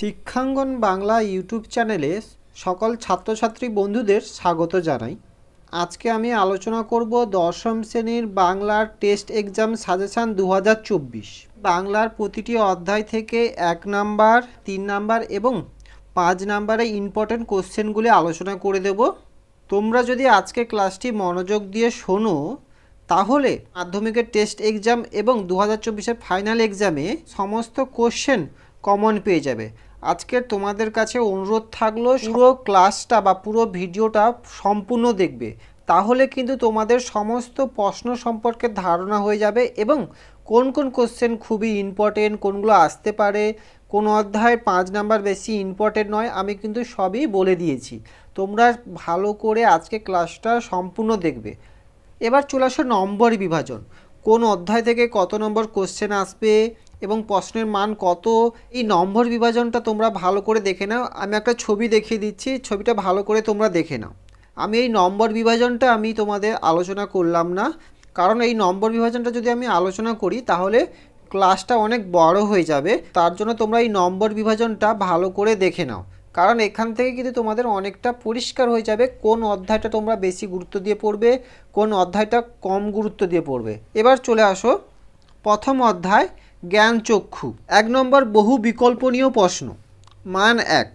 শিক্ষাঙ্গন Bangla YouTube চ্যানেলে সকল ছাত্রছাত্রী বন্ধুদের স্বাগত জানাই। আজকে আমি আলোচনা করব দশম শ্রেণীর বাংলার টেস্ট এক্সাম সাজেশান 2024। বাংলার প্রতিটি অধ্যায় থেকে 1 নাম্বার, 3 নাম্বার এবং 5 নাম্বারে ইম্পর্টেন্ট কোশ্চেনগুলি আলোচনা করে দেব। তোমরা যদি আজকে ক্লাসটি মনোযোগ দিয়ে শোনো তাহলে মাধ্যমিকের টেস্ট এক্সাম এবং 2024-এর ফাইনাল এক্সামে সমস্ত কোশ্চেন কমন পেয়ে যাবে। আজকে তোমাদের কাছে অনুরোধ থাকলো পুরো ক্লাসটা বা পুরো ভিডিওটা সম্পূর্ণ দেখবে, তাহলে কিন্তু তোমাদের সমস্ত প্রশ্ন সম্পর্কে ধারণা হয়ে যাবে এবং কোন কোন কোশ্চেন খুবই ইম্পর্টেন্ট, কোনগুলো আসতে পারে, কোন অধ্যায় 5 নাম্বার বেশি ইম্পর্টেন্ট নয়, আমি কিন্তু সবই বলে দিয়েছি। তোমরা ভালো করে আজকে ক্লাসটা সম্পূর্ণ দেখবে। এবার চলে আসো নম্বর বিভাজন, কোন অধ্যায় থেকে কত নম্বর কোশ্চেন আসবে এবং প্রশ্নের মান কত। এই নম্বর বিভাজনটা তোমরা ভালো করে দেখে নাও। আমি একটা ছবি দেখিয়ে দিচ্ছি, ছবিটা ভালো করে তোমরা দেখে নাও। আমি এই নম্বর বিভাজনটা আমি তোমাদের আলোচনা করলাম না, কারণ এই নম্বর বিভাজনটা যদি আমি আলোচনা করি তাহলে ক্লাসটা অনেক বড় হয়ে যাবে। তার জন্য তোমরা এই নম্বর বিভাজনটা ভালো করে দেখে নাও, কারণ এখান থেকে কিন্তু তোমাদের অনেকটা পরিষ্কার হয়ে যাবে কোন অধ্যায়টা তোমরা বেশি গুরুত্ব দিয়ে পড়বে, কোন অধ্যায়টা কম গুরুত্ব দিয়ে পড়বে। এবার চলে আসো প্রথম অধ্যায় জ্ঞানচক্ষু। 1 নম্বর বহু বিকল্পনীয় প্রশ্ন। মান 1।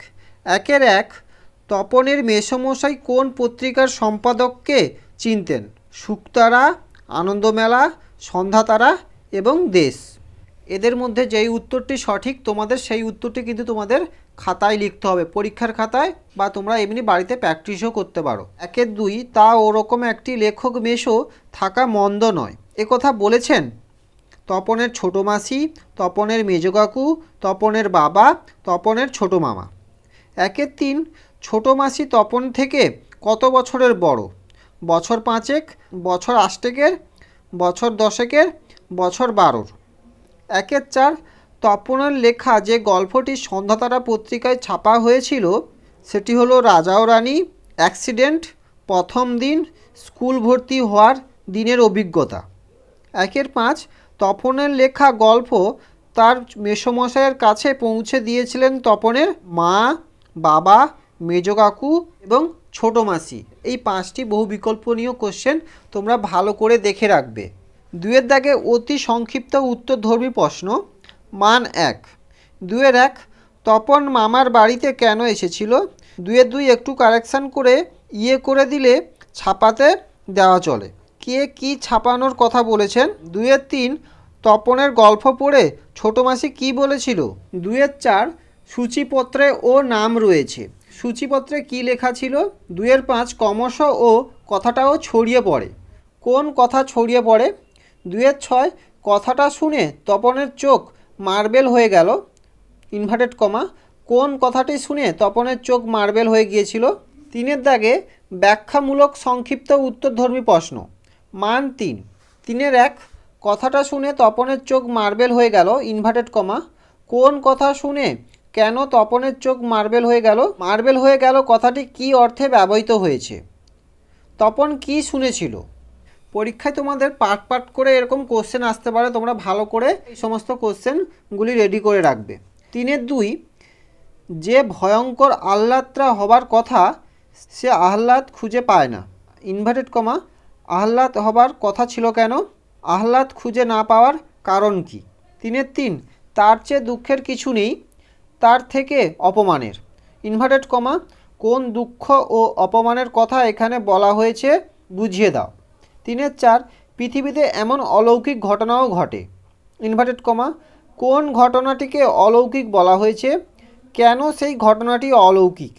1 তপনের মেসোমশাই কোন পত্রিকার সম্পাদককে চিনতেন? শুকতারা, আনন্দমেলা, সন্ধ্যাতারা এবং দেশ। এদের মধ্যে যেই উত্তরটি সঠিক তোমাদের সেই উত্তরটি কিন্তু তোমাদের খাতায় লিখতে হবে, পরীক্ষার খাতায়, বা তোমরা এমনি বাড়িতে প্র্যাকটিসও করতে পারো। 2 তা ওরকম একটি লেখক মেশো থাকা মন্দ নয়, একথা বলেছেন তপনের ছোটো মাসি, তপনের মেজো কাকু, তপনের বাবা, তপনের ছোটো মামা। 3 ছোটো মাসি তপন থেকে কত বছরের বড়? বছর 5, বছর 8, বছর 10, বছর 12। 4 তপনের লেখা যে গল্পটি সন্ধ্যাতারা পত্রিকায় ছাপা হয়েছিল সেটি হলো রাজা ও রানী, অ্যাক্সিডেন্ট, প্রথম দিন, স্কুল ভর্তি হওয়ার দিনের অভিজ্ঞতা। 5 তপনের লেখা গল্প তার মেসোমশাইয়ের কাছে পৌঁছে দিয়েছিলেন তপনের মা, বাবা, মেজো কাকু এবং ছোটো মাসি। এই 5টি বহু বিকল্পনীয় কোশ্চেন তোমরা ভালো করে দেখে রাখবে। 2 দাগে অতি সংক্ষিপ্ত উত্তরধর্মী প্রশ্ন। মান 1। 2 তপন মামার বাড়িতে কেন এসেছিল? 2 একটু কারেকশান করে করে দিলে ছাপাতে দেওয়া চলে। কে কি ছাপানোর কথা বলেছেন? 2 তপনের গল্প পড়ে ছোটো মাসি কী বলেছিল? 2 সূচিপত্রে ও নাম রয়েছে, সূচিপত্রে কি লেখা ছিল? 2 ক্রমশ ও কথাটাও ছড়িয়ে পড়ে, কোন কথা ছড়িয়ে পড়ে? 2 কথাটা শুনে তপনের চোখ মার্বেল হয়ে গেল, ইনভার্টেড কমা, কোন কথাটি শুনে তপনের চোখ মার্বেল হয়ে গিয়েছিল? 3 দাগে ব্যাখ্যামূলক সংক্ষিপ্ত উত্তরধর্মী প্রশ্ন। মান 3। 1 কথাটা শুনে তপনের চোখ মার্বেল হয়ে গেল, ইনভার্টেড কমা, কোন কথা শুনে কেন তপনের চোখ মার্বেল হয়ে গেল? মার্বেল হয়ে গেল কথাটি কি অর্থে ব্যবহৃত হয়েছে? তপন কি শুনেছিল? পরীক্ষায় তোমাদের পার্ট করে এরকম কোশ্চেন আসতে পারে, তোমরা ভালো করে এই সমস্ত কোশ্চেনগুলি রেডি করে রাখবে। 3 যে ভয়ঙ্কর আহ্লাদটা হবার কথা সে আহ্লাদ খুঁজে পায় না, ইনভার্টেড কমা, আহ্লাদ হবার কথা ছিল কেন? আহ্লাদ খুঁজে না পাওয়ার কারণ কি? 3 তার চেয়ে দুঃখের কিছু নেই, তার থেকে অপমানের, ইনভার্টেড কমা, কোন দুঃখ ও অপমানের কথা এখানে বলা হয়েছে বুঝিয়ে দাও। 4 পৃথিবীতে এমন অলৌকিক ঘটনাও ঘটে, ইনভার্টেড কমা, কোন ঘটনাটিকে অলৌকিক বলা হয়েছে, কেন সেই ঘটনাটি অলৌকিক?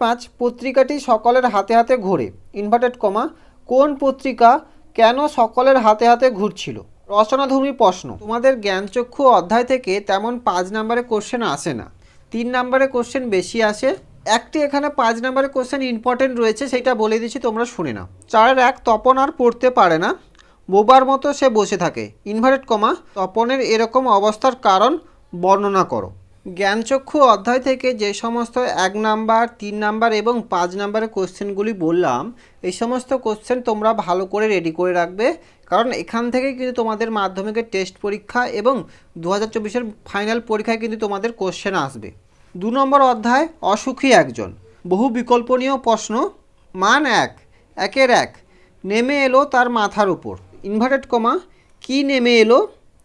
5 পত্রিকাটি সকলের হাতে হাতে ঘোরে, ইনভার্টেড কমা, কোন পত্রিকা কেন সকলের হাতে হাতে ঘুরছিল? রচনাধর্মী প্রশ্ন। তোমাদের জ্ঞানচক্ষু অধ্যায় থেকে তেমন 5 নাম্বারের কোশ্চেন আসে না, 3 নাম্বারের কোশ্চেন বেশি আসে। একটি এখানে 5 নাম্বারের কোশ্চেন ইম্পর্টেন্ট রয়েছে, সেটা বলে দিচ্ছি, তোমরা শুনে নাও। 4 তপন আর পড়তে পারে না, বোবার মতো সে বসে থাকে, ইনভার্টেড কমা, তপনের এরকম অবস্থার কারণ বর্ণনা করো। জ্ঞানচক্ষু অধ্যায় থেকে যে সমস্ত 1 নাম্বার, 3 নাম্বার এবং 5 নাম্বারের কোশ্চেনগুলি বললাম, এই সমস্ত কোশ্চেন তোমরা ভালো করে রেডি করে রাখবে, কারণ এখান থেকে কিন্তু তোমাদের মাধ্যমিকের টেস্ট পরীক্ষা এবং 2024-এর ফাইনাল পরীক্ষায় কিন্তু তোমাদের কোশ্চেন আসবে। 2 নম্বর অধ্যায় অসুখী একজন। বহু বিকল্পনীয় প্রশ্ন। মান 1, 1-এর 1 নেমে এলো তার মাথার উপর, ইনভার্টেড কমা কি নেমে এলো?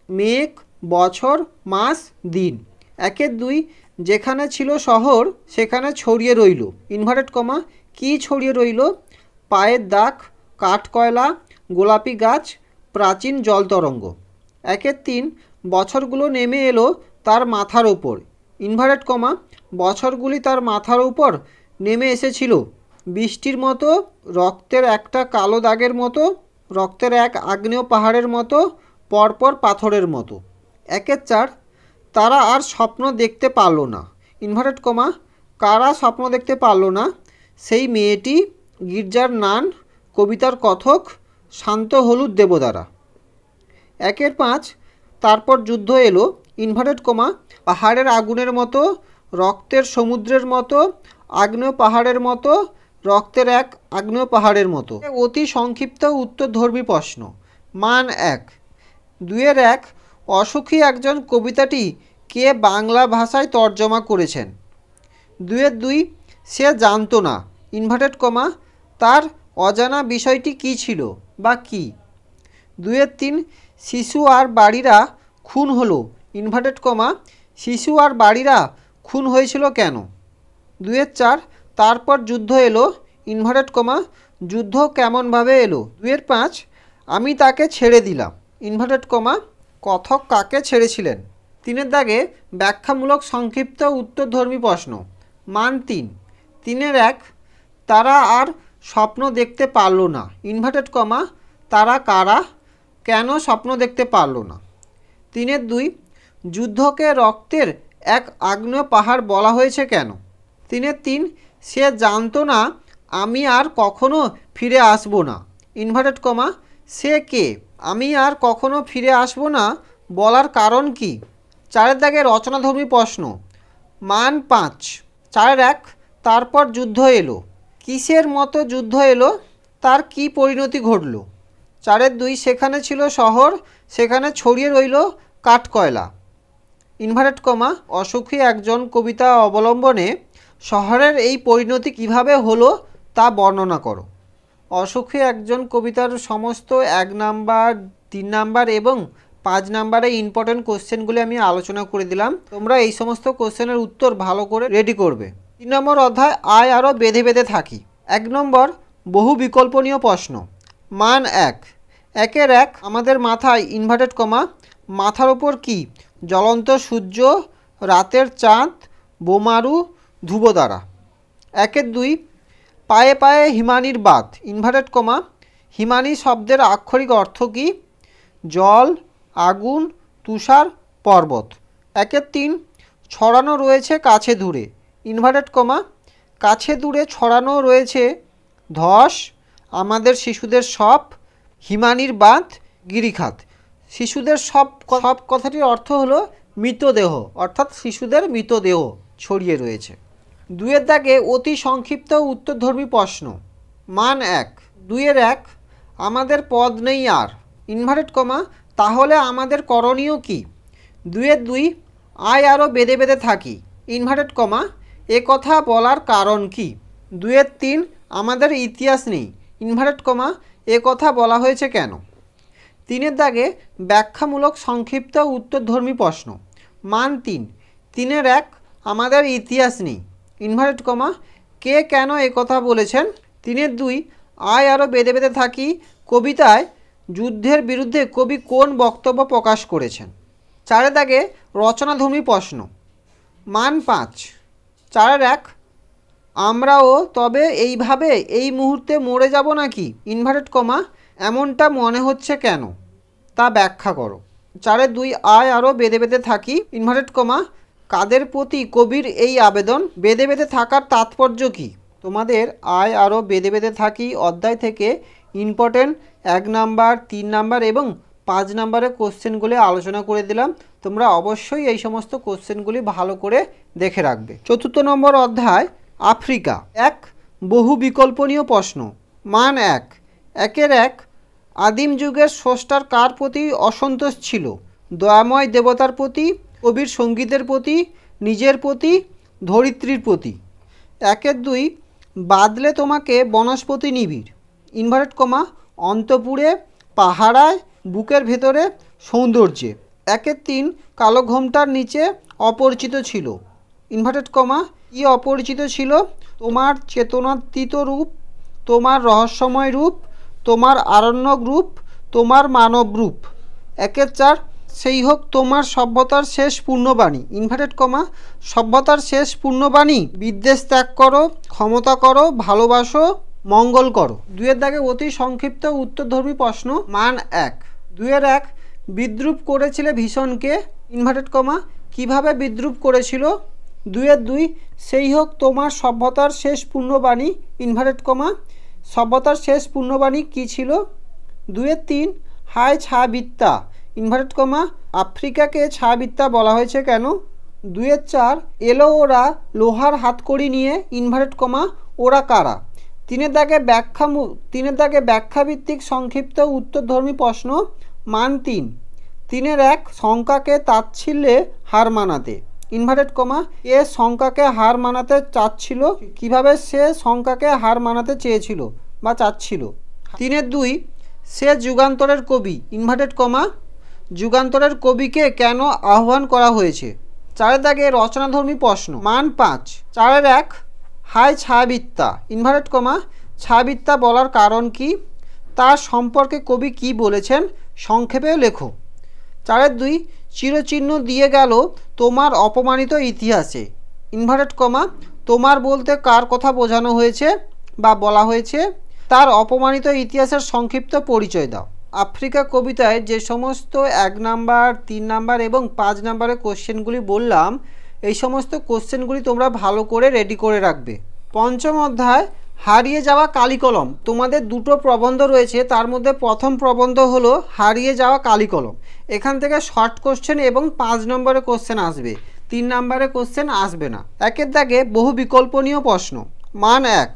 মেঘ, বছর, মাস, দিন। 1-এর 2 যেখানে ছিল শহর সেখানে ছড়িয়ে রইল, ইনভার্টেড কমা কি ছড়িয়ে রইল? পায়ের দাগ, কাঠকয়লা, গোলাপি গাছ, প্রাচীন জলতরঙ্গ। 1-এর 3 বছরগুলো নেমে এলো তার মাথার উপর, ইনভার্টেড কমা বছরগুলি তার মাথার উপর নেমে এসেছিল বৃষ্টির মতো, রক্তের একটা কালো দাগের মতো, রক্তের এক আগ্নেয় পাহাড়ের মতো, পরপর পাথরের মতো। 1-এর 4 তারা আর স্বপ্ন দেখতে পারল না, ইনভার্টেড কমা কারা স্বপ্ন দেখতে পারল না? সেই মেয়েটি, গির্জার নান, কবিতার কথক, শান্ত হলুদ দেবদারা। 1-এর 5 তারপর যুদ্ধ এলো, ইনভার্টেড কমা পাহাড়ের আগুনের মতো, রক্তের সমুদ্রের মতো, আগ্নেয় পাহাড়ের মতো, রক্তের এক আগ্নেয় পাহাড়ের মতো। অতি সংক্ষিপ্ত উত্তরধর্মী প্রশ্ন। মান 1, 2-এর 1 অসুখী একজন কবিতাটি কে বাংলা ভাষায় তর্জমা করেছেন? 2-এর 2 সে জানতো না, ইনভার্টেড কমা তার অজানা বিষয়টি কী ছিল বা কী? 2-এর 3 শিশু আর বাড়িরা খুন হলো, ইনভার্টেড কমা শিশু আর বাড়িরা খুন হয়েছিল কেন? 2-এর 4 তারপর যুদ্ধ এলো, ইনভার্টেড কমা যুদ্ধ কেমনভাবে এলো? 2-এর 5 আমি তাকে ছেড়ে দিলাম, ইনভার্টেড কমা কথক কাকে ছেড়েছিলেন? 3-এর দাগে ব্যাখ্যামূলক সংক্ষিপ্ত উত্তরধর্মী প্রশ্ন। মান 3, 3-এর 1 তারা আর স্বপ্ন দেখতে পারল না, ইনভার্টেড কমা তারা কারা, কেন স্বপ্ন দেখতে পারল না? 3-এর 2 যুদ্ধকে রক্তের এক আগ্নেয় পাহাড় বলা হয়েছে কেন? 3-এর 3 সে জানতো না আমি আর কখনো ফিরে আসবো না, ইনভার্টেড কমা সে কে? আমি আর কখনো ফিরে আসবো না বলার কারণ কি? 4-এর দাগে রচনাধর্মী প্রশ্ন। মান 5, 4-এর 1 তারপর যুদ্ধ এলো, কিসের মতো যুদ্ধ এলো? তার কি পরিণতি ঘটল? 4-এর 2 সেখানে ছিল শহর সেখানে ছড়িয়ে রইল কাঠকয়লা, ইনভার্টেড কমা অসুখী একজন কবিতা অবলম্বনে শহরের এই পরিণতি কিভাবে হলো তা বর্ণনা করো। অসুখী একজন কবিতার সমস্ত 1 নাম্বার, 3 নাম্বার এবং 5 নাম্বারে ইম্পর্টেন্ট কোশ্চেনগুলি আমি আলোচনা করে দিলাম। তোমরা এই সমস্ত কোশ্চেনের উত্তর ভালো করে রেডি করবে। 3 নম্বর অধ্যায় আয় আরও বেঁধে বেঁধে থাকি। 1 নম্বর বহু বিকল্পনীয় প্রশ্ন। মান 1, 1-এর 1 আমাদের মাথায়, ইনভার্টেড কমা মাথার ওপর কি? জ্বলন্ত সূর্য, রাতের চাঁদ, বোমারু, ধ্রুবতারা। 1-এর 2 পায়ে পায়ে হিমানির বাঁধ, ইনভার্টেড কমা হিমানি শব্দের আক্ষরিক অর্থ কী? জল, আগুন, তুষার, পর্বত। 1-এর 3 ছড়ানো রয়েছে কাছে দূরে, ইনভার্টেড কমা কাছে দূরে ছড়ানো রয়েছে ধস, আমাদের শিশুদের সব, হিমানির বাঁধ, গিরিখাত। শিশুদের সব কথাটির অর্থ হলো মৃতদেহ, অর্থাৎ শিশুদের মৃতদেহ ছড়িয়ে রয়েছে। 2-এর দাগে অতি সংক্ষিপ্ত উত্তরধর্মী প্রশ্ন। মান 1, 2-এর 1 আমাদের পদ নেই আর, ইনভার্টেড কমা তাহলে আমাদের করণীয় কি? 2-এর 2 আয় আরও বেঁধে বেঁধে থাকি, ইনভার্টেড কমা এ কথা বলার কারণ কি? 2-এর 3 আমাদের ইতিহাস নেই, ইনভার্টেড কমা এ কথা বলা হয়েছে কেন? 3-এর দাগে ব্যাখ্যামূলক সংক্ষিপ্ত উত্তরধর্মী প্রশ্ন। মান 3, 3-এর 1 আমাদের ইতিহাস নেই, ইনভার্টেড কমা কে কেন এ কথা বলেছেন? 3-এর 2 আয় আরও বেঁধে বেঁধে থাকি কবিতায় যুদ্ধের বিরুদ্ধে কবি কোন বক্তব্য প্রকাশ করেছেন? 4-এর দাগে রচনাধর্মী প্রশ্ন। মান 5, 4-এর 1 আমরাও তবে এইভাবে এই মুহূর্তে মরে যাব নাকি, ইনভার্টেড কমা এমনটা মনে হচ্ছে কেন তা ব্যাখ্যা করো। 4-এর 2 আয় আরও বেঁধে বেঁধে থাকি, ইনভার্টেড কমা কাদের প্রতি কবির এই আবেদন? বেঁধে বেঁধে থাকার তাৎপর্য কী? তোমাদের আয় আরও বেঁধে বেঁধে থাকি অধ্যায় থেকে ইম্পর্টেন্ট 1 নাম্বার, 3 নাম্বার এবং 5 নাম্বারের কোশ্চেনগুলি আলোচনা করে দিলাম। তোমরা অবশ্যই এই সমস্ত কোশ্চেনগুলি ভালো করে দেখে রাখবে। 4 নম্বর অধ্যায় আফ্রিকা। 1 বহু বিকল্পনীয় প্রশ্ন। মান 1, 1-এর 1 আদিম যুগের স্রষ্টার কার প্রতি অসন্তোষ ছিল? দয়াময় দেবতার প্রতি, কবির সঙ্গীতের প্রতি, নিজের প্রতি, ধরিত্রীর প্রতি। 1-2 বাদলে তোমাকে বনস্পতি নিবিড় ইনভার্টেড কমা অন্তপুরে পাহারায় বুকের ভেতরে সৌন্দর্যে। 1-3 কালো ঘোমটার নিচে অপরিচিত ছিল ইনভার্টেড কমা কি অপরিচিত ছিল? তোমার চেতনাতীত রূপ, তোমার রহস্যময় রূপ, তোমার আরণ্যক রূপ, তোমার মানব রূপ। 1-4 সেই হোক তোমার সভ্যতার শেষ পূর্ণবাণী ইনভার্টেড কমা সভ্যতার শেষ পূর্ণবাণী। বিদ্বেষ ত্যাগ করো, ক্ষমতা করো, ভালোবাসো, মঙ্গল করো। 2-এর দাগে অতি সংক্ষিপ্ত উত্তরধর্মী প্রশ্ন মান 1। 2-1 বিদ্রূপ করেছিলে ভীষণকে ইনভার্টেড কমা কিভাবে বিদ্রূপ করেছিল? 2-2 সেই হোক তোমার সভ্যতার শেষ পূর্ণবাণী ইনভার্টেড কমা সভ্যতার শেষ পূর্ণবাণী কী ছিল? 2-3 হায় ছায়াবিদ্যা ইনভার্টেড কমা আফ্রিকাকে ছায়াবিদ্যা বলা হয়েছে কেন? 2-4 এলো ওরা লোহার হাতকড়ি নিয়ে ইনভার্টেড কমা ওরা কারা? 3-এর দাগে ব্যাখ্যাভিত্তিক সংক্ষিপ্ত উত্তরধর্মী প্রশ্ন মান 3। 3-1 শঙ্কাকে তাচ্ছিল্যে হার মানাতে ইনভার্টেড কমা এ শঙ্কাকে হার মানাতে চাচ্ছিল, কিভাবে সে শঙ্কাকে হার মানাতে চেয়েছিল বা চাচ্ছিল। 3-2 সে যুগান্তরের কবি ইনভার্টেড কমা যুগান্তরের কবিকে কেন আহ্বান করা হয়েছে? 4-এর দাগে রচনাধর্মী প্রশ্ন মান 5। 4-1 হায় ছায়াবিদ্যা ইনভার্টেড কমা ছায়াবিদ্যা বলার কারণ কি? তার সম্পর্কে কবি কি বলেছেন সংক্ষেপে লেখো। 4-2 চিরচিহ্ন দিয়ে গেল তোমার অপমানিত ইতিহাসে ইনভার্টেড কমা তোমার বলতে কার কথা বোঝানো হয়েছে বা বলা হয়েছে? তার অপমানিত ইতিহাসের সংক্ষিপ্ত পরিচয় দাও। আফ্রিকা কবিতায় যে সমস্ত 1 নাম্বার 3 নাম্বার এবং 5 নাম্বারের কোশ্চেনগুলি বললাম, এই সমস্ত কোশ্চেনগুলি তোমরা ভালো করে রেডি করে রাখবে। পঞ্চম অধ্যায় হারিয়ে যাওয়া কালিকলম। তোমাদের 2টো প্রবন্ধ রয়েছে, তার মধ্যে প্রথম প্রবন্ধ হলো হারিয়ে যাওয়া কালিকলম। এখান থেকে শর্ট কোশ্চেন এবং 5 নম্বরের কোশ্চেন আসবে, 3 নম্বরের কোশ্চেন আসবে না। 1-এর দাগে বহু বিকল্পনীয় প্রশ্ন মান 1।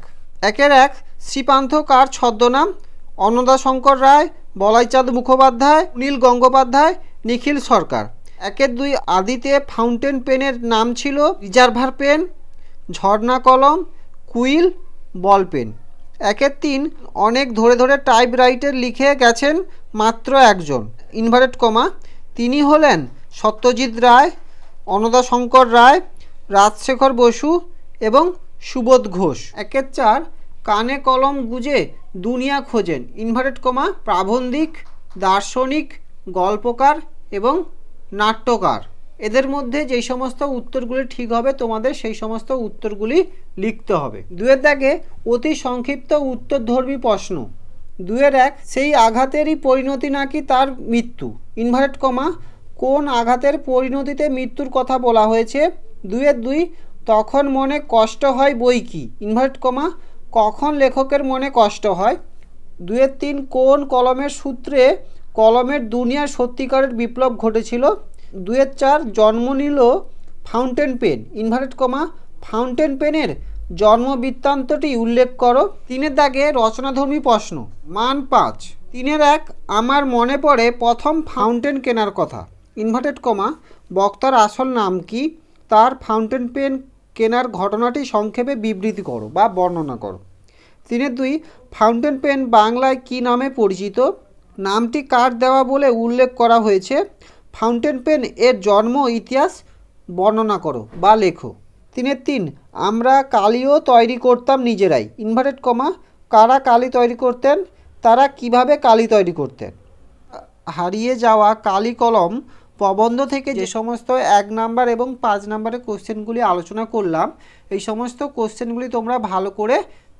1-1 শ্রীপান্থ কার ছদ্মনাম? অন্নদাশঙ্কর রায়, বলাইচাঁদ মুখোপাধ্যায়, নীল গঙ্গোপাধ্যায়, নিখিল সরকার। 1-2 আদিতে ফাউন্টেন পেনের নাম ছিল রিজার্ভার পেন, ঝর্ণা কলম, কুইল, বল পেন। 1-3 অনেক ধরে ধরে টাইপরাইটার লিখে গেছেন মাত্র একজন ইনভার্টেড কমা তিনি হলেন সত্যজিৎ রায়, অন্নদাশঙ্কর রায়, রাজশেখর বসু এবং সুবোধ ঘোষ। 1-4 কানে কলম গুজে দুনিয়া খোঁজেন ইনভার্টেড কমা প্রাবন্ধিক, দার্শনিক, গল্পকার এবং নাট্যকার। এদের মধ্যে যেই সমস্ত উত্তরগুলি ঠিক হবে তোমাদের সেই সমস্ত উত্তরগুলি লিখতে হবে। 2-এর দাগে অতি সংক্ষিপ্ত উত্তরধর্মী প্রশ্ন 2-1 সেই আঘাতেরই পরিণতি নাকি তার মৃত্যু ইনভার্টেড কমা কোন আঘাতের পরিণতিতে মৃত্যুর কথা বলা হয়েছে? 2-2 তখন মনে কষ্ট হয় বই কি ইনভার্টেড কমা কখন লেখকের মনে কষ্ট হয়? 2-3 কোন কলমের সূত্রে কলমের দুনিয়ার সত্যিকারের বিপ্লব ঘটেছিল? 2-4 জন্ম নিল fountain pen inverted comma fountain পেনের জন্ম বৃত্তান্তটি উল্লেখ করো। 3-এর দাগে রচনাধর্মী প্রশ্ন মান 5। 3-1 আমার মনে পড়ে প্রথম ফাউন্টেন কেনার কথা ইনভার্টেড কমা বক্তার আসল নাম কি? তার ফাউন্টেন পেন কেনার ঘটনাটি সংক্ষেপে বিবৃতি করো বা বর্ণনা করো। 3-2 ফাউন্টেন পেন বাংলায় কি নামে পরিচিত? নামটি কার দেওয়া বলে উল্লেখ করা হয়েছে? ফাউন্টেন পেন এর জন্ম ইতিহাস বর্ণনা করো বা লেখো। 3-3 আমরা কালিও তৈরি করতাম নিজেরাই ইনভার্টেড কমা কারা কালি তৈরি করতেন? তারা কিভাবে কালি তৈরি করতেন? হারিয়ে যাওয়া কালি কলম প্রবন্ধ থেকে যে সমস্ত 1 নাম্বার এবং 5 নাম্বারের কোশ্চেনগুলি আলোচনা করলাম, এই সমস্ত কোশ্চেনগুলি তোমরা ভালো করে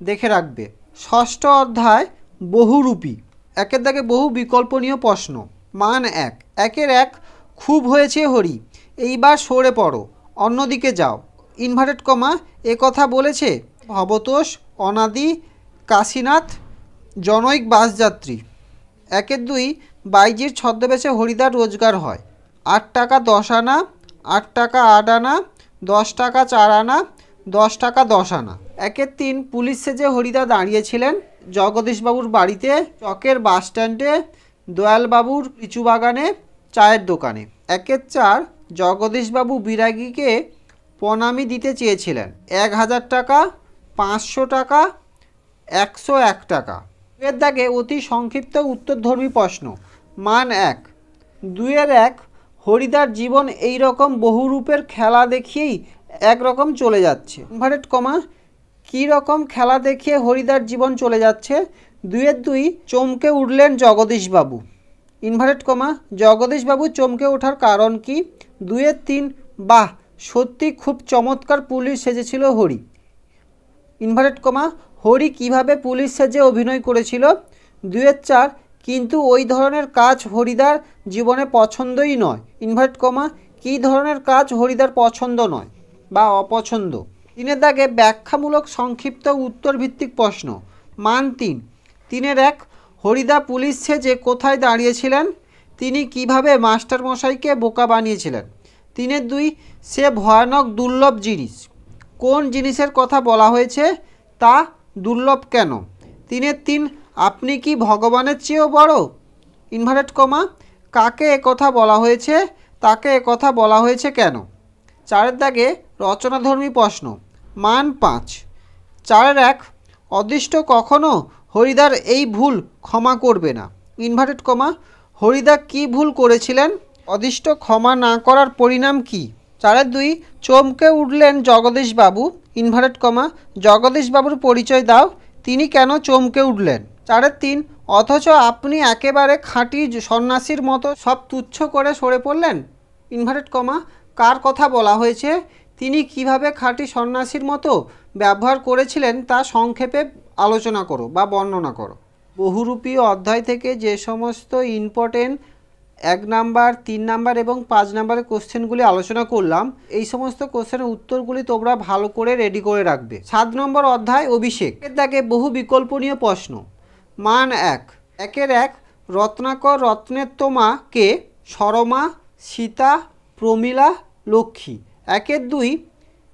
দেখে রাখবে। ষষ্ঠ অধ্যায় বহুরূপী। 1-এর দাগে বহু বিকল্পনীয় প্রশ্ন মান 1। 1-1 খুব হয়েছে হরি, এইবার সরে পড়ো, অন্যদিকে যাও ইনভার্টেড কমা এ কথা বলেছে ভবতোষ, অনাদি, কাশীনাথ, জনৈক বাসযাত্রী। 1-2 বাইজির ছদ্মবেশে হরিদার রোজগার হয় 8 টাকা 10 আনা, 8 টাকা 8 আনা, 10 টাকা 4 আনা, 10 টাকা 10 আনা। 1-3 পুলিশ সেজে হরিদা দাঁড়িয়েছিলেন জগদীশবাবুর বাড়িতে, চকের বাস স্ট্যান্ডে, দয়ালবাবুর লিচু বাগানে, চায়ের দোকানে। 1-4 জগদীশবাবু বিরাগীকে প্রণামী দিতে চেয়েছিলেন? 1000 টাকা, 500 টাকা, 101 টাকা। এর দাগে অতি সংক্ষিপ্ত উত্তরধর্মী প্রশ্ন। মান 1। 2-1 হরিদার জীবন এই রকম বহুরূপের খেলা দেখিয়েই একরকম চলে যাচ্ছে। ইনভার্টেড কমা কী রকম খেলা দেখিয়ে হরিদার জীবন চলে যাচ্ছে? 2-2 চমকে উঠলেন জগদীশবাবু। ইনভার্টেড কমা জগদীশবাবু চমকে ওঠার কারণ কি? 2-3 বাহ, সত্যি খুব চমৎকার পুলিশ সেজেছিল হরি। ইনভার্টেড কমা হরি কিভাবে পুলিশ সেজে অভিনয় করেছিল? 2-4 কিন্তু ওই ধরনের কাজ হরিদার জীবনে পছন্দই নয়। ইনভার্টেড কমা কী ধরনের কাজ হরিদার পছন্দ নয় বা অপছন্দ? 3-এর দাগে ব্যাখ্যামূলক সংক্ষিপ্ত উত্তর ভিত্তিক প্রশ্ন। মান 3। 3-1 হরিদা পুলিশ সেজে কোথায় দাঁড়িয়েছিলেন? তিনি কিভাবে মাস্টারমশাইকে বোকা বানিয়েছিলেন? 3-2 সে ভয়ানক দুর্লভ জিনিস। কোন জিনিসের কথা বলা হয়েছে? তা দুর্লভ কেন? 3-3 আপনি কি ভগবানের চেয়েও বড়? ইনভার্টেড কমা কাকে একথা বলা হয়েছে? তাকে একথা বলা হয়েছে কেন? 4-এর দাগে রচনাধর্মী প্রশ্ন। মান 5। 4-1 অদৃষ্ট কখনো হরিদার এই ভুল ক্ষমা করবে না। ইনভার্টেড কমা হরিদা কি ভুল করেছিলেন? অদৃষ্ট ক্ষমা না করার পরিণাম কি? 4-2 চমকে উঠলেন জগদীশবাবু। ইনভার্টেড কমা জগদীশবাবুর পরিচয় দাও, তিনি কেন চমকে উঠলেন? 4-3 অথচ আপনি একেবারে খাঁটি সন্ন্যাসীর মতো সব তুচ্ছ করে সরে পড়লেন। ইনভার্টেড কমা কার কথা বলা হয়েছে? তিনি কিভাবে খাঁটি সন্ন্যাসীর মতো ব্যবহার করেছিলেন তা সংক্ষেপে আলোচনা করো বা বর্ণনা করো। বহুরূপী অধ্যায় থেকে যে সমস্ত ইম্পর্টেন্ট 1 নাম্বার, 3 নাম্বার এবং 5 নাম্বারের কোশ্চেনগুলি আলোচনা করলাম, এই সমস্ত কোশ্চেনের উত্তরগুলি তোমরা ভালো করে রেডি করে রাখবে। 7 নম্বর অধ্যায় অভিষেক। এর দাগে বহু বিকল্পনীয় প্রশ্ন। মান 1। 1-1 রত্নাকর রত্নেত্তমা কে? সরমা, সীতা, প্রমীলা, লক্ষ্মী। 1-2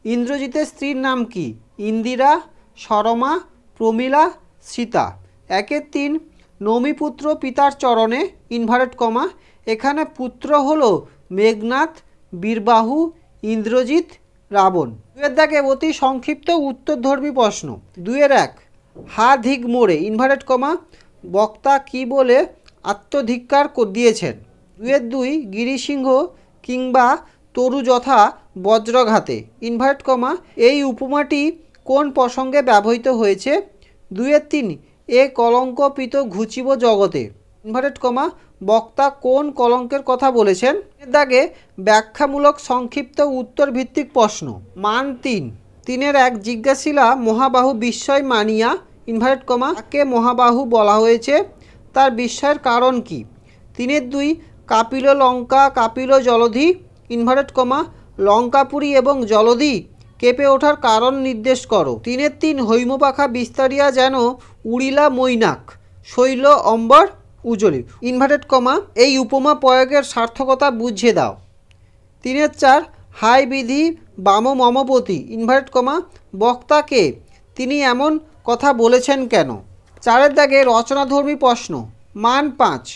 ইন্দ্রজিতের স্ত্রীর নাম কি? ইন্দিরা, সরমা, প্রমীলা, সীতা। 1-3 নমিপুত্র পিতার চরণে। ইনভার্টেড কমা এখানে পুত্র হলো মেঘনাদ, বীরবাহু, ইন্দ্রজিৎ, রাবণ। 2-এর দাগে অতি সংক্ষিপ্ত উত্তরধর্মী প্রশ্ন। 2-1 হা ধিক মোড়ে। ইনভার্টেড কমা বক্তা কি বলে আত্মধিক্কার দিয়েছেন? 2-2 গিরিসিংহ কিংবা তরু যথা বজ্রঘাতে। ইনভার্টেড কমা এই উপমাটি কোন প্রসঙ্গে ব্যবহৃত হয়েছে? 2-3 এ কলঙ্কপিত ঘুচিব জগতে। ইনভার্টেড কমা বক্তা কোন কলঙ্কের কথা বলেছেন? এর দাগে ব্যাখ্যামূলক সংক্ষিপ্ত উত্তর ভিত্তিক প্রশ্ন। মান 3। 3-1 জিজ্ঞাসিলা মহাবাহু বিস্ময় মানিয়া। ইনভার্টেড কমা তাকে মহাবাহু বলা হয়েছে, তার বিস্ময়ের কারণ কি? 3-2 কাপিল লঙ্কা, কাপিল জলধি। ইনভার্টেড কমা লঙ্কাপুরী এবং জলধি কেঁপে ওঠার কারণ নির্দেশ করো। 3-3 হৈমপাখা বিস্তারিয়া যেন উড়িলা মৈনাক, শৈল অম্বর উজ্জ্বলী। ইনভার্টেড কমা এই উপমা প্রয়োগের সার্থকতা বুঝিয়ে দাও। 3-4 হাই বিধি বাম মমপতি। ইনভার্টেড কমা বক্তাকে, তিনি এমন কথা বলেছেন কেন? 4-এর দাগে রচনাধর্মী প্রশ্ন। মান 5।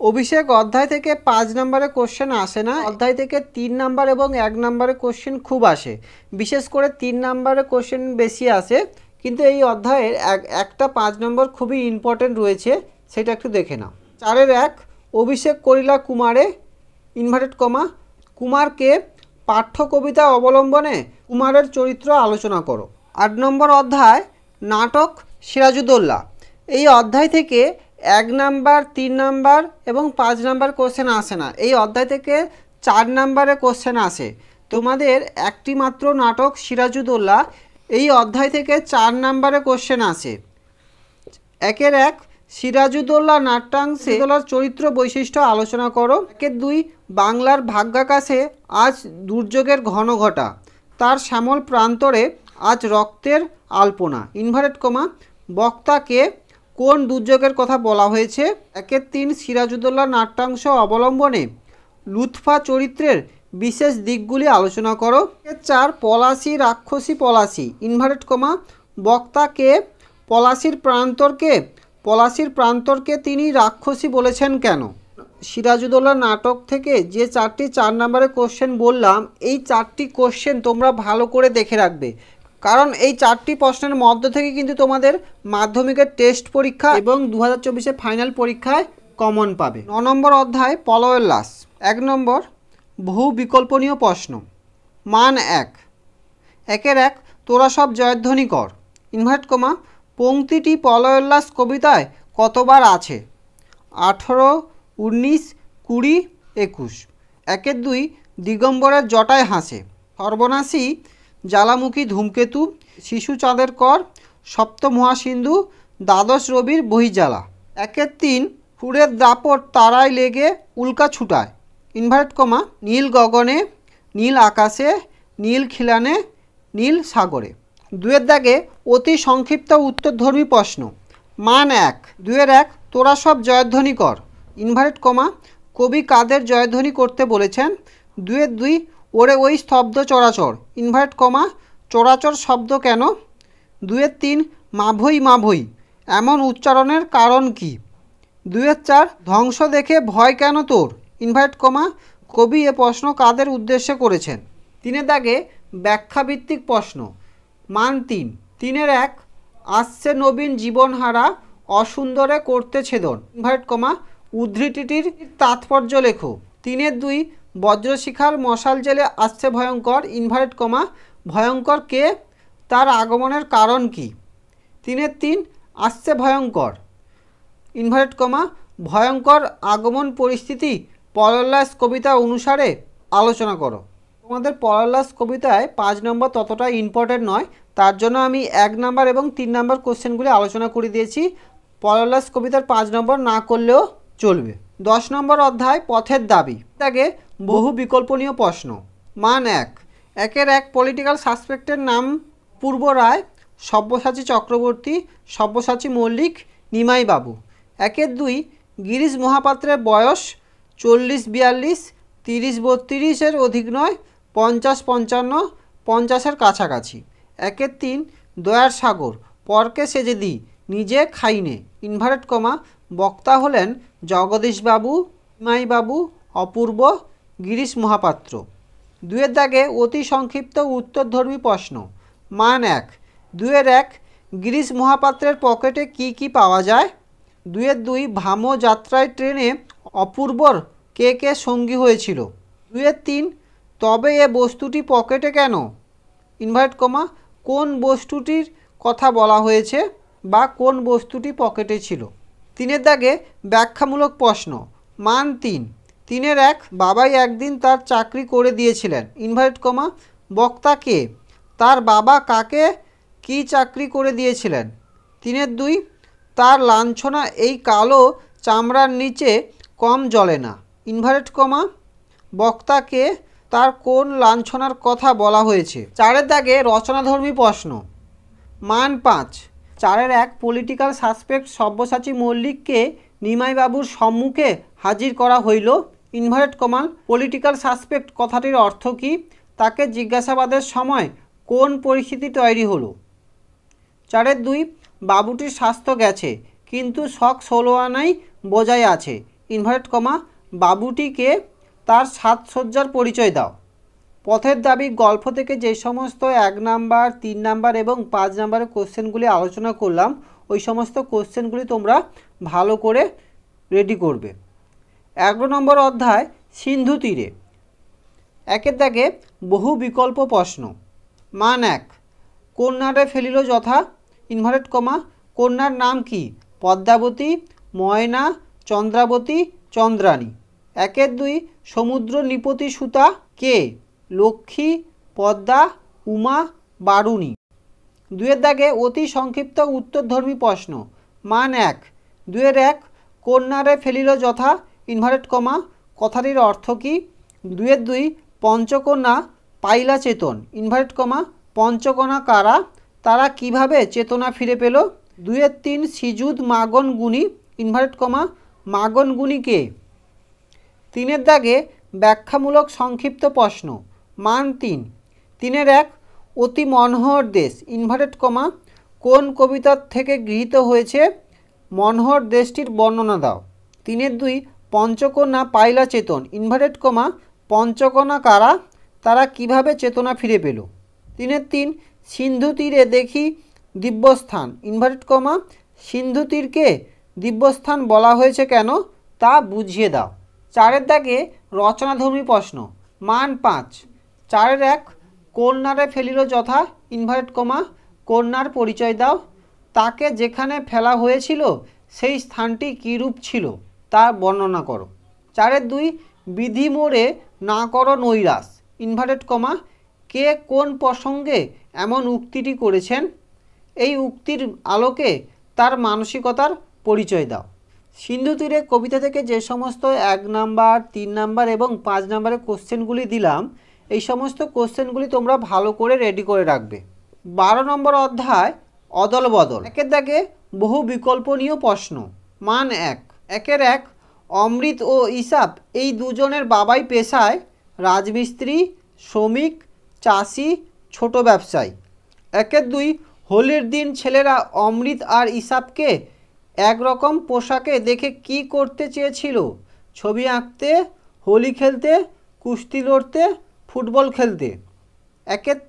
অভিষেক অধ্যায় থেকে 5 নম্বরের কোশ্চেন আসে না, অধ্যায় থেকে 3 নাম্বার এবং 1 নম্বরের কোশ্চেন খুব আসে। বিশেষ করে 3 নম্বরের কোশ্চেন বেশি আসে, কিন্তু এই অধ্যায়ের একটা 5 নম্বর খুবই ইম্পর্টেন্ট রয়েছে, সেটা একটু দেখে নাও। 4-1 অভিষেক করিলা কুমারে। ইনভার্টেড কমা কুমারকে পাঠ্য কবিতা অবলম্বনে কুমারের চরিত্র আলোচনা করো। 8 নম্বর অধ্যায় নাটক সিরাজুদ্দৌলা। এই অধ্যায় থেকে 1 নাম্বার, 3 নাম্বার এবং 5 নাম্বার কোশ্চেন আসে না, এই অধ্যায় থেকে 4 নাম্বারের কোশ্চেন আসে। তোমাদের একটি মাত্র নাটক সিরাজুদ্দৌলা, এই অধ্যায় থেকে 4 নাম্বারের কোশ্চেন আসে। 1-1 সিরাজুদ্দৌলা নাট্যাংশে চরিত্র বৈশিষ্ট্য আলোচনা করো। 1-2 বাংলার ভাগ্যাকাশে আজ দুর্যোগের ঘন ঘটা, তার শ্যামল প্রান্তরে আজ রক্তের আলপনা। ইনভার্টেড কমা বক্তাকে কোন দুর্যোগের কথা বলা হয়েছে? 1-3 সিরাজুদ্দৌলা নাট্যাংশ অবলম্বনে লুৎফা চরিত্রের বিশেষ দিকগুলি আলোচনা করো। 4 পলাশী রাক্ষসী পলাশী। ইনভার্টেড কমা বক্তাকে পলাশীর প্রান্তরকে তিনি রাক্ষসী বলেছেন কেন? সিরাজুদ্দৌলা নাটক থেকে যে 4টি 4 নম্বরের কোশ্চেন বললাম, এই 4টি কোশ্চেন তোমরা ভালো করে দেখে রাখবে, কারণ এই 4টি প্রশ্নের মধ্য থেকে কিন্তু তোমাদের মাধ্যমিকের টেস্ট পরীক্ষা এবং 2024 ফাইনাল পরীক্ষায় কমন পাবে। 9 নম্বর অধ্যায় পলয়োল্লাস। 1 নম্বর বহু বিকল্পনীয় প্রশ্ন। মান 1। 1 তোরা সব জয়ধ্বনি কর, ইনভার্ট কমা পংক্তিটি পলয়োল্লাস কবিতায় কতবার আছে? 18, 19, 20, 21। 2 দিগম্বরের জটায় হাসে, সর্বনাশী জ্বালামুখী ধূমকেতু, শিশু চাঁদের কর, সপ্ত মহাসিন্ধু, দ্বাদশ রবির বহিজ্বালা। 3 ফুরের দাপট তারায় লেগে উল্কা ছুটায়, ইনভার্ট কমা নীল গগনে, নীল আকাশে, নীল খিলানে, নীল সাগরে। 2 অতি সংক্ষিপ্ত উত্তরধর্মী প্রশ্ন। মান 1। 2 তোরা সব জয়ধ্বনি কর, ইনভার্ট কমা কবি কাদের জয়ধ্বনি করতে বলেছেন? 2 ওরে ওই স্তব্ধ চরাচর, ইনভার্ট কমা চরাচর শব্দ কেন? 2 মাভৈ মাভৈ এমন উচ্চারণের কারণ কি? 2 ধ্বংস দেখে ভয় কেন তোর, ইনভার্ট কমা কবি এ প্রশ্ন কাদের উদ্দেশ্যে করেছেন? 3 ব্যাখ্যাভিত্তিক প্রশ্ন। মান 3। 3 আসছে নবীন জীবনহারা, অসুন্দরে করতে ছেদন, ইনভার্ট কমা উদ্ধৃতিটির তাৎপর্য লেখো। 3 বজ্রশিখার মশাল জেলে আসছে ভয়ঙ্কর, ইনভার্ট কমা ভয়ঙ্কর কে, তার আগমনের কারণ কি? 3 আসছে ভয়ঙ্কর, ইনভার্ট কমা ভয়ঙ্কর আগমন পরিস্থিতি পলয়োল্লাস কবিতা অনুসারে আলোচনা করো। তোমাদের পলয়োল্লাস কবিতায় 5 নম্বর ততটা ইম্পর্টেন্ট নয়, তার জন্য আমি 1 নম্বর এবং 3 নম্বর কোশ্চেনগুলি আলোচনা করে দিয়েছি। পলয়োল্লাস কবিতার 5 নম্বর না করলেও চলবে। 10 নম্বর অধ্যায় পথের দাবি। তাকে বহু বিকল্পনীয় প্রশ্ন। মান 1। 1 পলিটিক্যাল সাসপেক্টের নাম পূর্ব রায়, সব্যসাচী চক্রবর্তী, সব্যসাচী মল্লিক, নিমাই বাবু। 2 গিরিশ মহাপাত্রের বয়স 40-42, 30-32 অধিক নয়, 50-55, 50-এর কাছাকাছি। 3 দয়ার সাগর, পরকে সেজে দিই নিজে খাইনে, ইনভার্ট কমা বক্তা হলেন জগদীশবাবু, নিমাইবাবু, অপূর্ব, গিরিশ মহাপাত্র। 2 অতি সংক্ষিপ্ত উত্তরধর্মী প্রশ্ন। মান 1। 2 গিরিশ মহাপাত্রের পকেটে কি কি পাওয়া যায়? 2 ভামো যাত্রায় ট্রেনে অপূর্বর কে কে সঙ্গী হয়েছিল? 2 তবে এ বস্তুটি পকেটে কেন, ইনভার্ট কমা কোন বস্তুটির কথা বলা হয়েছে বা কোন বস্তুটি পকেটে ছিল? 3 ব্যাখ্যামূলক প্রশ্ন। মান 3। 3 বাবাই একদিন তার চাকরি করে দিয়েছিলেন, ইনভার্ট কমা বক্তা কে, তার বাবা কাকে কি চাকরি করে দিয়েছিলেন? 2 তার লাঞ্ছনা এই কালো চামড়ার নিচে কম জ্বলে না, ইনভার্ট কমা বক্তা কে, তার কোন লাঞ্ছনার কথা বলা হয়েছে? 4 রচনাধর্মী প্রশ্ন। মান 5। 4 পলিটিক্যাল সাসপেক্ট সব্যসাচী মল্লিককে নিমাইবাবুর সম্মুখে হাজির করা হইল, ইনভার্ট কমা পলিটিক্যাল সাসপেক্ট কথাটির অর্থ কী, তাকে জিজ্ঞাসাবাদের সময় কোন পরিস্থিতি তৈরি হলো? 4 বাবুটির স্বাস্থ্য গেছে কিন্তু শখ 16 আনাই বোঝাই আছে, ইনভার্ট কমা বাবুটিকে তার সাজসজ্জার পরিচয় দাও। পথের দাবি গল্প থেকে যে সমস্ত 1 নাম্বার, 3 নাম্বার এবং 5 নাম্বারের কোশ্চেনগুলি আলোচনা করলাম, ওই সমস্ত কোশ্চেনগুলি তোমরা ভালো করে রেডি করবে। 11 নম্বর অধ্যায় সিন্ধু তীরে। 1 বহু বিকল্প প্রশ্ন। মান 1। কন্যারে ফেলিল যথা, ইনভার্ট কমা কন্যার নাম কি? পদ্মাবতী, ময়না, চন্দ্রাবতী, চন্দ্রানী। 2 সমুদ্র নিপতি সুতা কে? লক্ষ্মী, পদ্মা, উমা, বারুণী। 2 অতি সংক্ষিপ্ত উত্তরধর্মী প্রশ্ন। মান 1। 2 কন্যারে ফেলিল যথা, ইনভার্ট কমা কথাটির অর্থ কী? 2 পঞ্চকন্যা পাইলা চেতন, ইনভার্ট কমা পঞ্চকন্যা কারা, তারা কিভাবে চেতনা ফিরে পেল? 2-3 সিজুদ মাগন গুণী, ইনভার্ট কমা মাগন গুণী কে? 3 ব্যাখ্যামূলক সংক্ষিপ্ত প্রশ্ন। মান 3। 3 অতি মনোহর দেশ, ইনভার্টেড কমা কোন কবিতার থেকে গৃহীত হয়েছে? মনোহর দেশটির বর্ণনা দাও। 3-2 পঞ্চকন্যা পাইলা চেতন ইনভার্টেড কমা পঞ্চকন্যা কারা, তারা কিভাবে চেতনা ফিরে পেল। 3 সিন্ধু তীরে দেখি দিব্যস্থান ইনভার্টেড কমা সিন্ধু তীরকে দিব্যস্থান বলা হয়েছে কেন, তা বুঝিয়ে দাও। 4 দাগে রচনাধর্মী প্রশ্ন, মান 5। 4 কোন নারে ফেলিল যথা ইনভার্টেড কমা কন্যার পরিচয় দাও, তাকে যেখানে ফেলা হয়েছিল সেই স্থানটি কীরূপ ছিল তা বর্ণনা করো। 4 বিধি মোড়ে না করো নৈরাশ ইনভার্টেড কমা কে কোন প্রসঙ্গে এমন উক্তিটি করেছেন, এই উক্তির আলোকে তার মানসিকতার পরিচয় দাও। সিন্ধু তীরে কবিতা থেকে যে সমস্ত 1 নাম্বার 3 নাম্বার এবং 5 নাম্বারের কোশ্চেনগুলি দিলাম, এই সমস্ত কোশ্চেনগুলি তোমরা ভালো করে রেডি করে রাখবে। 12 নম্বর অধ্যায় অদল বদল। 1 দাগে বহু বিকল্পনীয় প্রশ্ন, মান 1। 1 অমৃত ও ইসাপ এই দুজনের বাবাই পেশায় রাজমিস্ত্রি, শ্রমিক, চাষি, ছোট ব্যবসায়ী। 2 হোলির দিন ছেলেরা অমৃত আর ইসাপকে একরকম পোশাকে দেখে কি করতে চেয়েছিল, ছবি আঁকতে, হোলি খেলতে, কুস্তি লড়তে, ফুটবল খেলতে।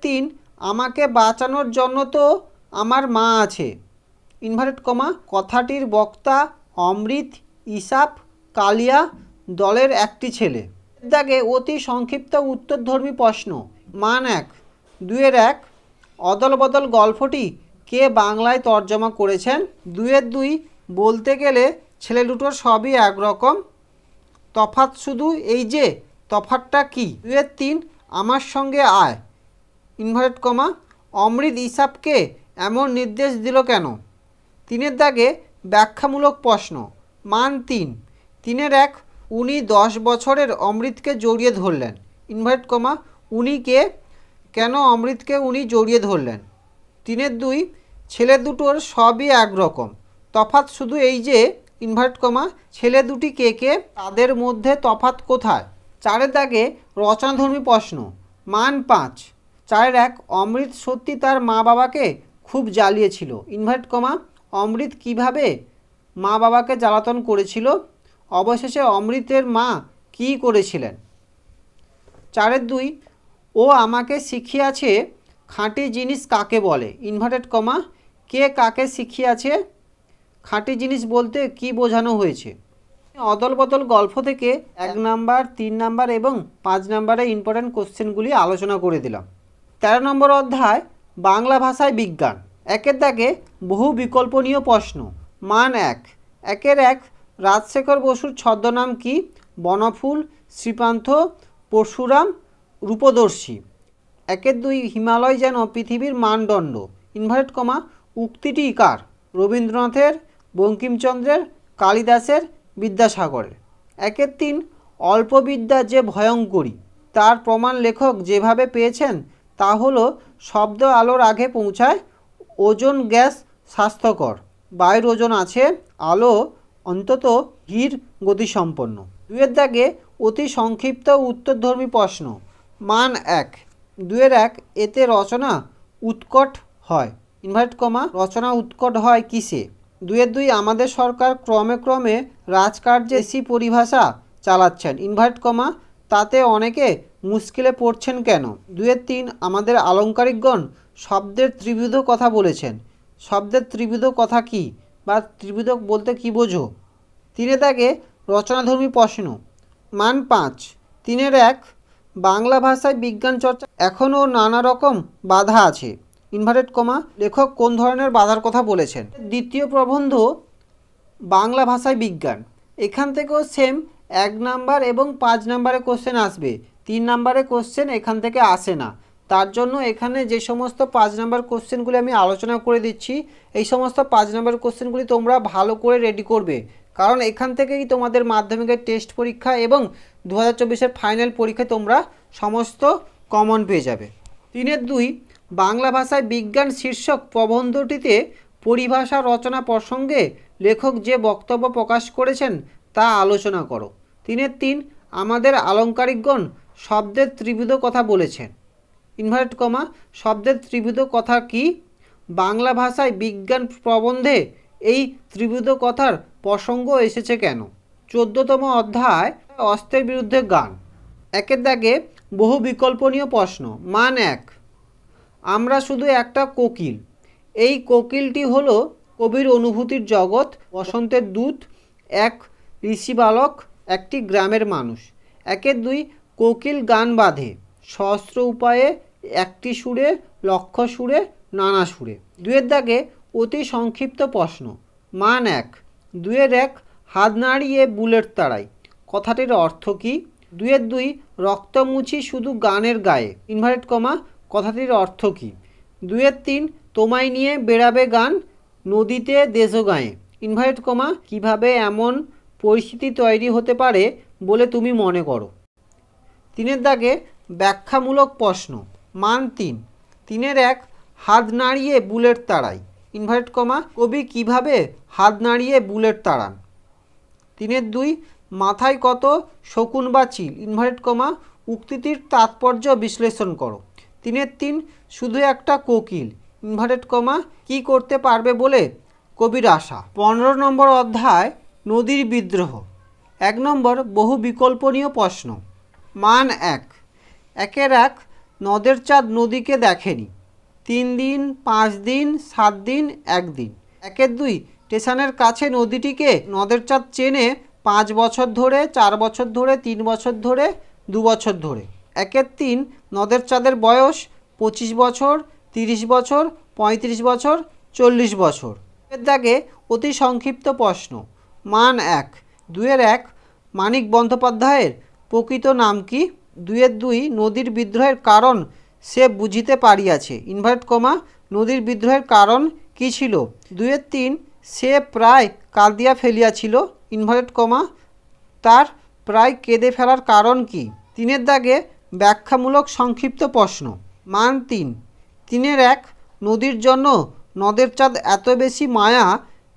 3 আমাকে বাঁচানোর জন্য তো আমার মা আছে ইনভার্টেড কমা কথাটির বক্তা অমৃত, ইসাপ, কালিয়া দলের একটি ছেলে। দাগে অতি সংক্ষিপ্ত উত্তরধর্মী প্রশ্ন, মান 1। 2 অদল বদল গল্পটি কে বাংলায় তর্জমা করেছেন। 2 বলতে গেলে ছেলে দুটোর সবই একরকম, তফাৎ শুধু এই যে তফাৎটা কি। 3 আমার সঙ্গে আয় ইনভার্টেড কমা অমৃত ইসাপকে এমন নির্দেশ দিল কেন। 3 দাগে ব্যাখ্যামূলক প্রশ্ন, মান 3। 3 উনি 10 বছরের অমৃতকে জড়িয়ে ধরলেন ইনভার্টেড কমা উনি কে, কেন অমৃতকে উনি জড়িয়ে ধরলেন। 3 ছেলে দুটোর সবই একরকম, তফাৎ শুধু এই যে ইনভার্টেড কমা ছেলে দুটি কে কে, তাদের মধ্যে তফাৎ কোথায়। 4 দাগে রচনাধর্মী প্রশ্ন, মান 5। 4 অমৃত সত্যি তার মা বাবাকে খুব জ্বালিয়েছিল ইনভার্টেড কমা অমৃত কিভাবে মা বাবাকে জ্বালাতন করেছিল, অবশেষে অমৃতের মা কি করেছিলেন। 4 ও আমাকে শিখিয়াছে খাঁটি জিনিস কাকে বলে ইনভার্টেড কমা কে কাকে শিখিয়াছে, খাঁটি জিনিস বলতে কি বোঝানো হয়েছে। অদল বদল গল্প থেকে 1 নাম্বার 3 নাম্বার এবং 5 নাম্বারে ইম্পর্ট্যান্ট কোশ্চেনগুলি আলোচনা করে দিলাম। 13 নম্বর অধ্যায় বাংলা ভাষায় বিজ্ঞান। 1 দাগে বহু বিকল্পনীয় প্রশ্ন, মান 1। 1 রাজশেখর বসুর ছদ্মনাম কি, বনফুল, শ্রীপান্থ, পরশুরাম, রূপদর্শী। 2 হিমালয় যেন পৃথিবীর মানদণ্ড ইনভার্টেড কমা উক্তিটি কার, রবীন্দ্রনাথের, বঙ্কিমচন্দ্রের, কালিদাসের, বিদ্যাসাগরের। 3 অল্পবিদ্যা যে ভয়ঙ্করী তার প্রমাণ লেখক যেভাবে পেয়েছেন তা হলো শব্দ আলোর আগে পৌঁছায়, ওজন গ্যাস স্বাস্থ্যকর, বায়ুর ওজন আছে, আলো অন্তত ধীর গতিসম্পন্ন। 2 দাগে অতি সংক্ষিপ্ত উত্তরধর্মী প্রশ্ন, মান 1। 2 এতে রচনা উৎকট হয় ইনভার্টেড কমা রচনা উৎকট হয় কিসে। 2 আমাদের সরকার ক্রমে ক্রমে রাজকার্যে এসি পরিভাষা চালাচ্ছেন ইনভার্টেড কমা তাতে অনেকে মুশকিলে পড়ছেন কেন। 2 আমাদের আলংকারিকগণ শব্দের ত্রিবিধ কথা বলেছেন, শব্দের ত্রিবিধ কথা কি বা ত্রিবিধ বলতে কি বোঝো। 3 দাগে রচনাধর্মী প্রশ্ন, মান 5। 3 বাংলা ভাষায় বিজ্ঞান চর্চা এখনও নানা রকম বাধা আছে ইনভার্টেড কমা লেখক কোন ধরনের বাধার কথা বলেছেন। দ্বিতীয় প্রবন্ধ বাংলা ভাষায় বিজ্ঞান, এখান থেকেও সেম 1 নাম্বার এবং 5 নাম্বারের কোশ্চেন আসবে, 3 নাম্বারের কোশ্চেন এখান থেকে আসে না। তার জন্য এখানে যে সমস্ত 5 নাম্বার কোশ্চেনগুলি আমি আলোচনা করে দিচ্ছি, এই সমস্ত 5 নাম্বার কোশ্চেনগুলি তোমরা ভালো করে রেডি করবে, কারণ এখান থেকেই তোমাদের মাধ্যমিকের টেস্ট পরীক্ষা এবং 2024-এর ফাইনাল পরীক্ষায় তোমরা সমস্ত কমন পেয়ে যাবে। 3 বাংলা ভাষায় বিজ্ঞান শীর্ষক প্রবন্ধটিতে পরিভাষা রচনা প্রসঙ্গে লেখক যে বক্তব্য প্রকাশ করেছেন তা আলোচনা করো। 3 আমাদের আলংকারিকগণ শব্দের ত্রিবিধ কথা বলেছেন ইনভার্টেড কমা শব্দের ত্রিবিধ কথা কি, বাংলা ভাষায় বিজ্ঞান প্রবন্ধে এই ত্রিবিধ কথার প্রসঙ্গ এসেছে কেন। 14তম অধ্যায় অস্ত্রের বিরুদ্ধে গান। একের দাগে বহু বিকল্পনীয় প্রশ্ন। মান 1, আমরা শুধু একটা কোকিল। এই কোকিলটি হলো কবির অনুভূতির জগৎ, বসন্তের দূত, এক ঋষি বালক, একটি গ্রামের মানুষ। একের 2, কোকিল গান বাঁধে সহস্র উপায়ে, একটি সুরে, লক্ষ সুরে, নানা সুরে। 2এর দাগে অতি সংক্ষিপ্ত প্রশ্ন। মান 1, 2এর 1, হাত নাড়িয়ে বুলেট তাড়াই, কথাটির অর্থ কী? 2এর 2, রক্ত মুছি শুধু গানের গায়ে, ইনভার্টেড কমা, কথাটির অর্থ কী? 2এর 3, তোমায় নিয়ে বেড়াবে গান নদীতে দেশগাঁয়ে, ইনভার্টেড কমা, কীভাবে এমন পরিস্থিতি তৈরি হতে পারে বলে তুমি মনে করো। 3এর দাগে ব্যাখ্যামূলক প্রশ্ন। মান 3, 3এর 1, হাত নাড়িয়ে বুলেট তাড়াই, ইনভার্টেড কমা, কবি কীভাবে হাত নাড়িয়ে বুলেট তাড়ান। 3এর 2, মাথায় কত শকুন বা চিল, ইনভার্টেড কমা, উক্তিটির তাৎপর্য বিশ্লেষণ করো। 3এর 3, শুধু একটা কোকিল, ইনভার্টেড কমা, কী করতে পারবে বলে কবির আশা। 15 নম্বর অধ্যায় নদীর বিদ্রোহ। 1 নম্বর বহু বিকল্পনীয় প্রশ্ন। মান 1, একের 1, নদের চাঁদ নদীকে দেখেনি 3 দিন, 5 দিন, 7 দিন, 1 দিন। একের 2, স্টেশনের কাছে নদীটিকে নদের চাঁদ চেনে 5 বছর ধরে, 4 বছর ধরে, 3 বছর ধরে, 2 বছর ধরে। একের 3, নদের চাঁদের বয়স 25 বছর, 30 বছর, 35 বছর, 40 বছর। এর দাগে অতি সংক্ষিপ্ত প্রশ্ন। মান 1, 2এর 1, মানিক বন্দ্যোপাধ্যায়ের প্রকৃত নাম কি? 2এর 2, নদীর বিদ্রোহের কারণ সে বুঝিতে পারিয়াছে, ইনভার্ট কমা, নদীর বিদ্রোহের কারণ কী ছিল? 2এর 3, সে প্রায় কাঁদিয়া ফেলিয়াছিল, ইনভার্ট কমা, তার প্রায় কেঁদে ফেলার কারণ কি? 3এর দাগে ব্যাখ্যামূলক সংক্ষিপ্ত প্রশ্ন। মান 3, 3এর 1, নদীর জন্য নদের চাঁদ এত বেশি মায়া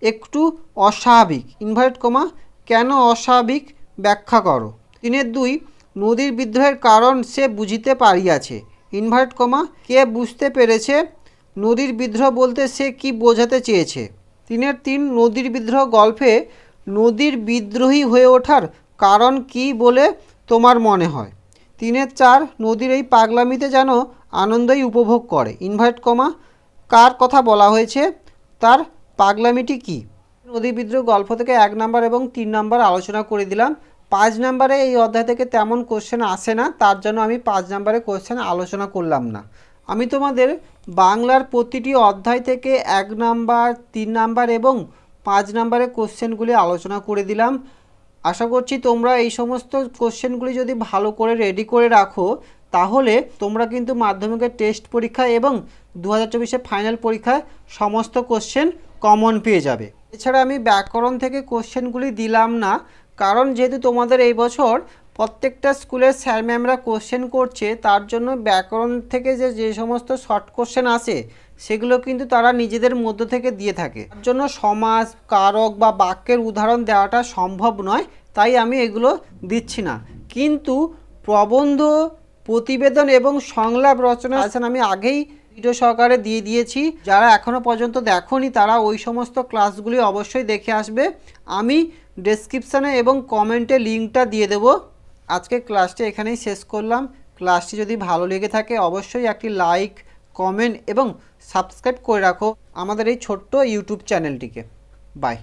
একটু অস্বাভাবিক, ইনভার্ট কমা, কেন অস্বাভাবিক ব্যাখ্যা করো। 3এর 2, নদীর বিদ্রোহের কারণ সে বুঝিতে পারিয়াছে, ইনভার্ট কমা, কে বুঝতে পেরেছে? নদীর বিদ্রোহ বলতে সে কি বোঝাতে চেয়েছে? 3এর 3, নদীর বিদ্রোহ গল্পে নদীর বিদ্রোহী হয়ে ওঠার কারণ কি বলে তোমার মনে হয়? 3এর 4, নদীর এই পাগলামিতে যেন আনন্দই উপভোগ করে, ইনভার্ট কমা, কার কথা বলা হয়েছে? তার পাগলামিটি কি? নদী বিদ্রোহ গল্প থেকে 1 নাম্বার এবং 3 নাম্বার আলোচনা করে দিলাম। 5 নাম্বারে এই অধ্যায় থেকে তেমন কোশ্চেন আসে না, তার জন্য আমি 5 নাম্বারে কোশ্চেন আলোচনা করলাম না। আমি তোমাদের বাংলার প্রতিটি অধ্যায় থেকে 1 নাম্বার, 3 নাম্বার এবং 5 নাম্বারে কোশ্চেনগুলি আলোচনা করে দিলাম। আশা করছি তোমরা এই সমস্ত কোশ্চেনগুলি যদি ভালো করে রেডি করে রাখো, তাহলে তোমরা কিন্তু মাধ্যমিকের টেস্ট পরীক্ষা এবং 2024 ফাইনাল পরীক্ষায় সমস্ত কোশ্চেন কমন পেয়ে যাবে। এছাড়া আমি ব্যাকরণ থেকে কোশ্চেনগুলি দিলাম না, কারণ যেহেতু তোমাদের এই বছর প্রত্যেকটা স্কুলের স্যার ম্যামরা কোশ্চেন করছে, তার জন্য ব্যাকরণ থেকে যে সমস্ত শর্ট কোশ্চেন আসে সেগুলো কিন্তু তারা নিজেদের মধ্য থেকে দিয়ে থাকে। তার জন্য সমাস, কারক বা বাক্যের উদাহরণ দেওয়াটা সম্ভব নয়, তাই আমি এগুলো দিচ্ছি না। কিন্তু প্রবন্ধ, প্রতিবেদন এবং সংলাপ রচনা আমি আগেই ভিডিও সহকারে দিয়ে দিয়েছি। যারা এখনও পর্যন্ত দেখোনি তারা ওই সমস্ত ক্লাসগুলি অবশ্যই দেখে আসবে। আমি ডেসক্রিপশানে এবং কমেন্টে লিঙ্কটা দিয়ে দেব। আজকে ক্লাসটি এখানেই শেষ করলাম। ক্লাসটি যদি ভালো লেগে থাকে অবশ্যই একটি লাইক, কমেন্ট এবং সাবস্ক্রাইব করে রাখো আমাদের এই ছোট্ট ইউটিউব চ্যানেলটিকে। বাই।